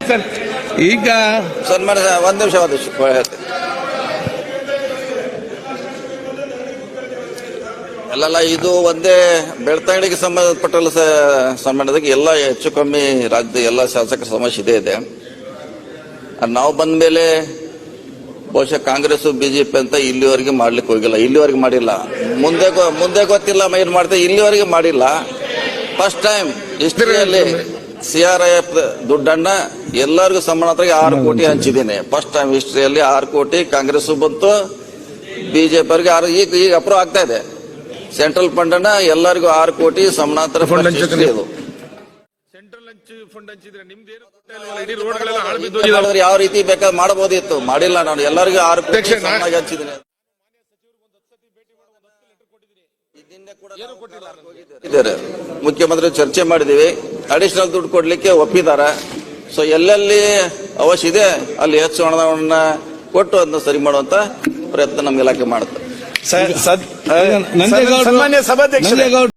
Sir ಈಗ ಸನ್ಮಾನ ಒಂದ್ ನಿಮಿಷ ಹೇಳ್ತೀನಿ. ಅಲ್ಲಲ್ಲ, ಇದು ಒಂದೇ ಬೆಳ್ತಂಗಡಿಗೆ ಸಂಬಂಧಪಟ್ಟ ಸಂಬಂಧಕ್ಕೆ ಎಲ್ಲ ಹೆಚ್ಚು ಕಮ್ಮಿ ರಾಜ್ಯದ ಎಲ್ಲ ಶಾಸಕರ ಸಮಸ್ಯೆ ಇದೆ. ನಾವು ಬಂದ ಮೇಲೆ ಬಹುಶಃ ಕಾಂಗ್ರೆಸ್ ಬಿಜೆಪಿ ಅಂತ ಇಲ್ಲಿವರೆಗೆ ಮಾಡ್ಲಿಕ್ಕೆ ಹೋಗಿಲ್ಲ, ಇಲ್ಲಿವರೆಗೆ ಮಾಡಿಲ್ಲ. ಮುಂದೆ ಗೊತ್ತಿಲ್ಲ ಏನ್ ಮಾಡ್ತೇವೆ, ಇಲ್ಲಿವರೆಗೆ ಮಾಡಿಲ್ಲ. ಫಸ್ಟ್ ಟೈಮ್ ಹಿಸ್ಟರಿಯಲ್ಲಿ CRIF ದುಡ್ಡನ್ನ ಎಲ್ಲರಿಗೂ ಸಮಾನವಾಗಿ 6 ಕೋಟಿ ಹಂಚಿದ್ದೀನಿ. ಫಸ್ಟ್ ಟೈಮ್ ಹಿಸ್ಟರಿಯಲ್ಲಿ 6 ಕೋಟಿ ಕಾಂಗ್ರೆಸ್ ಬಂತು, ಬಿಜೆಪಿ ಅವರಿಗೆ ಈಗ ಅಪ್ರೂವ್ ಆಗ್ತಾ ಇದೆ. ಸೆಂಟ್ರಲ್ ಫಂಡ್ ಅನ್ನ ಎಲ್ಲರಿಗೂ 6 ಕೋಟಿ ಸಮಾನಾಂತರ ಸೆಂಟ್ರಲ್ ಫಂಡ್ ಯಾವ ರೀತಿ ಬೇಕಾದ್ರೆ ಮಾಡಬಹುದಿತ್ತು, ಮಾಡಿಲ್ಲ. ನಾನು ಎಲ್ಲರಿಗೂ 6 ಕೋಟಿ ಹಂಚಿದ್ದೀನಿ. ಮುಖ್ಯಮಂತ್ರಿ ಚರ್ಚೆ ಮಾಡಿದೀವಿ, ಅಡಿಷನಲ್ ದುಡ್ಡು ಕೊಡ್ಲಿಕ್ಕೆ ಒಪ್ಪಿದ್ದಾರೆ. ಸೊ ಎಲ್ಲೆಲ್ಲಿ ಅವಶ್ಯ ಇದೆ ಅಲ್ಲಿ ಹೆಚ್ಚು ಹಣವನ್ನ ಕೊಟ್ಟು ಅದನ್ನ ಸರಿ ಮಾಡುವಂತ ಪ್ರಯತ್ನ ನಮ್ಮ ಇಲಾಖೆ ಮಾಡುತ್ತೆ. ಸನ್ಮಾನ್ಯ ಸಭಾಧ್ಯಕ್ಷ